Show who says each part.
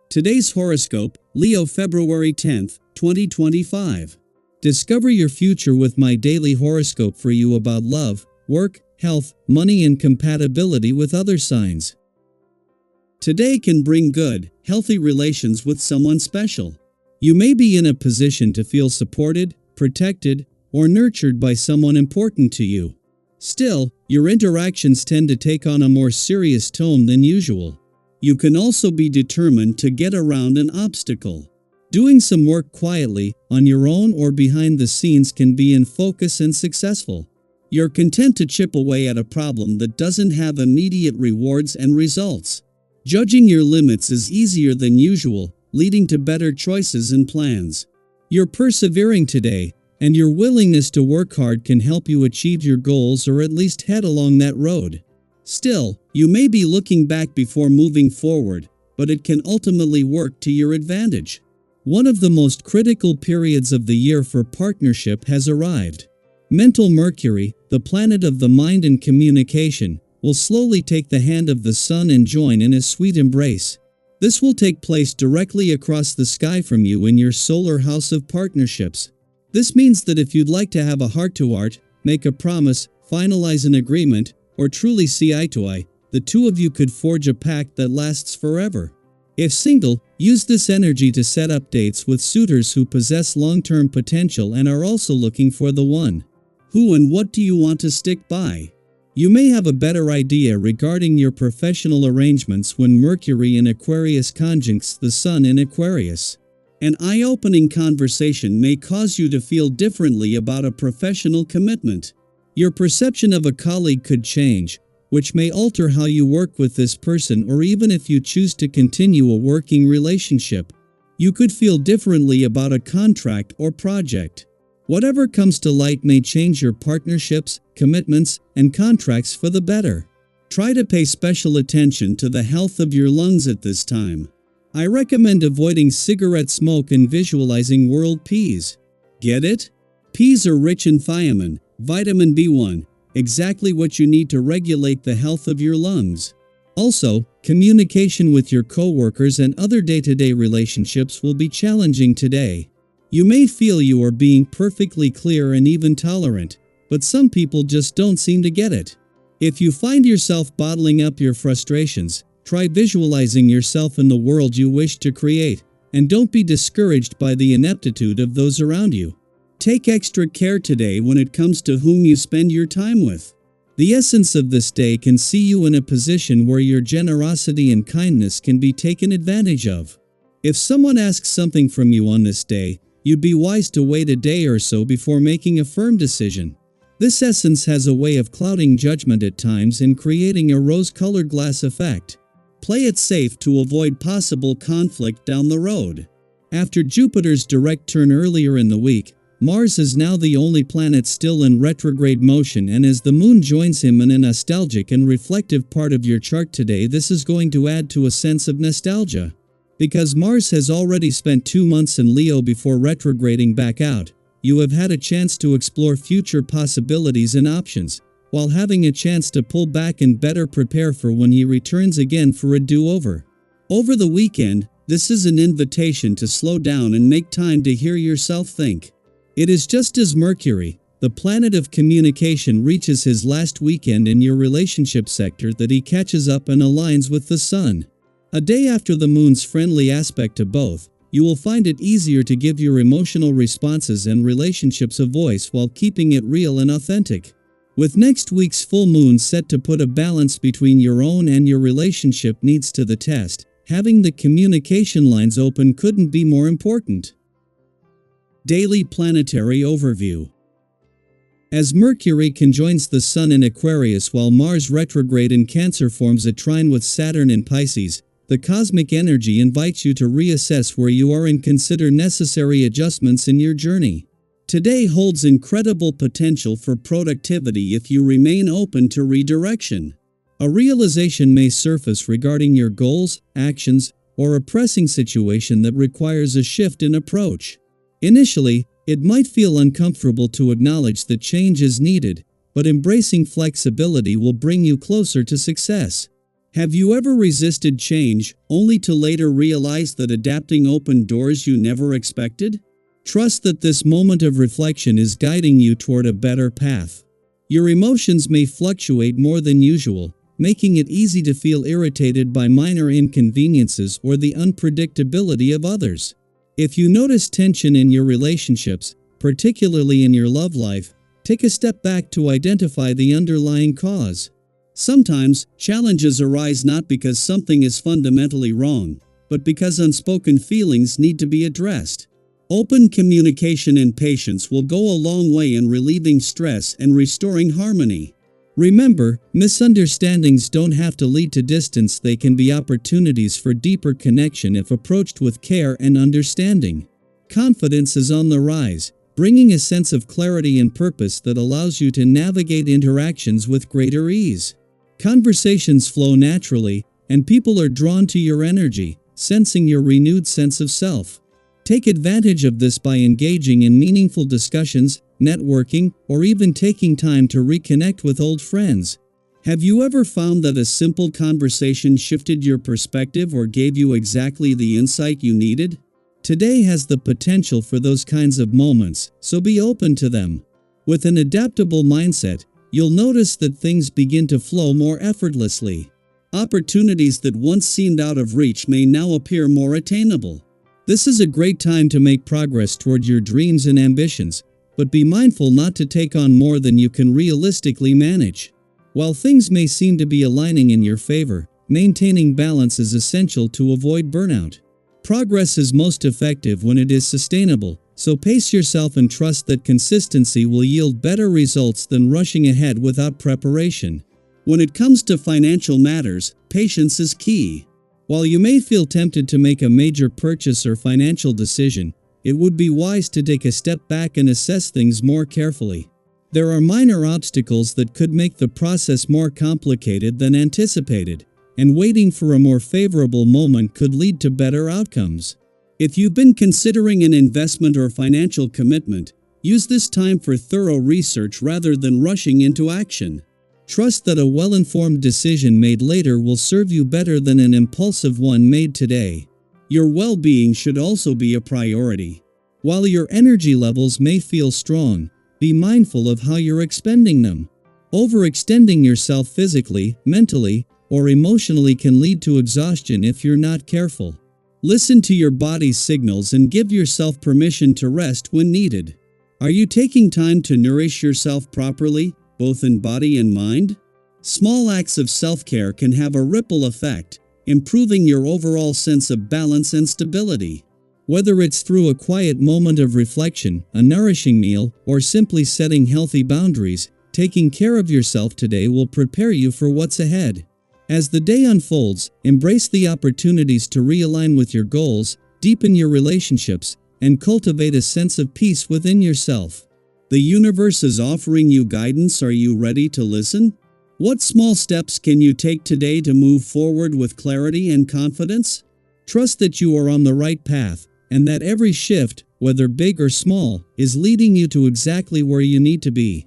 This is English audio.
Speaker 1: Today's horoscope, Leo February 10th, 2025. Discover your future with my daily horoscope for you about love, work, health, money and compatibility with other signs. Today can bring good, healthy relations with someone special. You may be in a position to feel supported, protected, or nurtured by someone important to you. Still, your interactions tend to take on a more serious tone than usual. You can also be determined to get around an obstacle. Doing some work quietly, on your own or behind the scenes can be in focus and successful. You're content to chip away at a problem that doesn't have immediate rewards and results. Judging your limits is easier than usual, leading to better choices and plans. You're persevering today, and your willingness to work hard can help you achieve your goals or at least head along that road. Still, you may be looking back before moving forward, but it can ultimately work to your advantage. One of the most critical periods of the year for partnership has arrived. Mental Mercury, the planet of the mind and communication, will slowly take the hand of the sun and join in a sweet embrace. This will take place directly across the sky from you in your solar house of partnerships. This means that if you'd like to have a heart-to-heart, make a promise, finalize an agreement, or truly see eye to eye, the two of you could forge a pact that lasts forever. If single, use this energy to set up dates with suitors who possess long-term potential and are also looking for the one. Who and what do you want to stick by? You may have a better idea regarding your professional arrangements when Mercury in Aquarius conjuncts the Sun in Aquarius. An eye-opening conversation may cause you to feel differently about a professional commitment. Your perception of a colleague could change, which may alter how you work with this person or even if you choose to continue a working relationship. You could feel differently about a contract or project. Whatever comes to light may change your partnerships, commitments, and contracts for the better. Try to pay special attention to the health of your lungs at this time. I recommend avoiding cigarette smoke and visualizing world peas. Get it? Peas are rich in thiamine, vitamin B1, exactly what you need to regulate the health of your lungs. Also, communication with your coworkers and other day-to-day relationships will be challenging today. You may feel you are being perfectly clear and even tolerant, but some people just don't seem to get it. If you find yourself bottling up your frustrations, try visualizing yourself in the world you wish to create, and don't be discouraged by the ineptitude of those around you. Take extra care today when it comes to whom you spend your time with. The essence of this day can see you in a position where your generosity and kindness can be taken advantage of. If someone asks something from you on this day, you'd be wise to wait a day or so before making a firm decision. This essence has a way of clouding judgment at times and creating a rose-colored glass effect. Play it safe to avoid possible conflict down the road. After Jupiter's direct turn earlier in the week, Mars is now the only planet still in retrograde motion, and as the Moon joins him in a nostalgic and reflective part of your chart today, this is going to add to a sense of nostalgia. Because Mars has already spent 2 months in Leo before retrograding back out, you have had a chance to explore future possibilities and options, while having a chance to pull back and better prepare for when he returns again for a do-over. Over the weekend, this is an invitation to slow down and make time to hear yourself think. It is just as Mercury, the planet of communication, reaches his last weekend in your relationship sector that he catches up and aligns with the Sun. A day after the Moon's friendly aspect to both, you will find it easier to give your emotional responses and relationships a voice while keeping it real and authentic. With next week's full moon set to put a balance between your own and your relationship needs to the test, having the communication lines open couldn't be more important. Daily Planetary Overview. As Mercury conjoins the Sun in Aquarius while Mars retrograde in Cancer forms a trine with Saturn in Pisces, the cosmic energy invites you to reassess where you are and consider necessary adjustments in your journey. Today holds incredible potential for productivity if you remain open to redirection. A realization may surface regarding your goals, actions, or a pressing situation that requires a shift in approach. Initially, it might feel uncomfortable to acknowledge that change is needed, but embracing flexibility will bring you closer to success. Have you ever resisted change, only to later realize that adapting opened doors you never expected? Trust that this moment of reflection is guiding you toward a better path. Your emotions may fluctuate more than usual, making it easy to feel irritated by minor inconveniences or the unpredictability of others. If you notice tension in your relationships, particularly in your love life, take a step back to identify the underlying cause. Sometimes, challenges arise not because something is fundamentally wrong, but because unspoken feelings need to be addressed. Open communication and patience will go a long way in relieving stress and restoring harmony. Remember, misunderstandings don't have to lead to distance, they can be opportunities for deeper connection if approached with care and understanding. Confidence is on the rise, bringing a sense of clarity and purpose that allows you to navigate interactions with greater ease. Conversations flow naturally, and people are drawn to your energy, sensing your renewed sense of self. Take advantage of this by engaging in meaningful discussions, networking, or even taking time to reconnect with old friends. Have you ever found that a simple conversation shifted your perspective or gave you exactly the insight you needed? Today has the potential for those kinds of moments, so be open to them. With an adaptable mindset, you'll notice that things begin to flow more effortlessly. Opportunities that once seemed out of reach may now appear more attainable. This is a great time to make progress toward your dreams and ambitions, but be mindful not to take on more than you can realistically manage. While things may seem to be aligning in your favor, maintaining balance is essential to avoid burnout. Progress is most effective when it is sustainable, so pace yourself and trust that consistency will yield better results than rushing ahead without preparation. When it comes to financial matters, patience is key. While you may feel tempted to make a major purchase or financial decision, it would be wise to take a step back and assess things more carefully. There are minor obstacles that could make the process more complicated than anticipated, and waiting for a more favorable moment could lead to better outcomes. If you've been considering an investment or financial commitment, use this time for thorough research rather than rushing into action. Trust that a well-informed decision made later will serve you better than an impulsive one made today. Your well-being should also be a priority. While your energy levels may feel strong, be mindful of how you're expending them. Overextending yourself physically, mentally, or emotionally can lead to exhaustion if you're not careful. Listen to your body's signals and give yourself permission to rest when needed. Are you taking time to nourish yourself properly, both in body and mind? Small acts of self-care can have a ripple effect, improving your overall sense of balance and stability. Whether it's through a quiet moment of reflection, a nourishing meal, or simply setting healthy boundaries, taking care of yourself today will prepare you for what's ahead. As the day unfolds, embrace the opportunities to realign with your goals, deepen your relationships, and cultivate a sense of peace within yourself. The universe is offering you guidance. Are you ready to listen? What small steps can you take today to move forward with clarity and confidence? Trust that you are on the right path, and that every shift, whether big or small, is leading you to exactly where you need to be.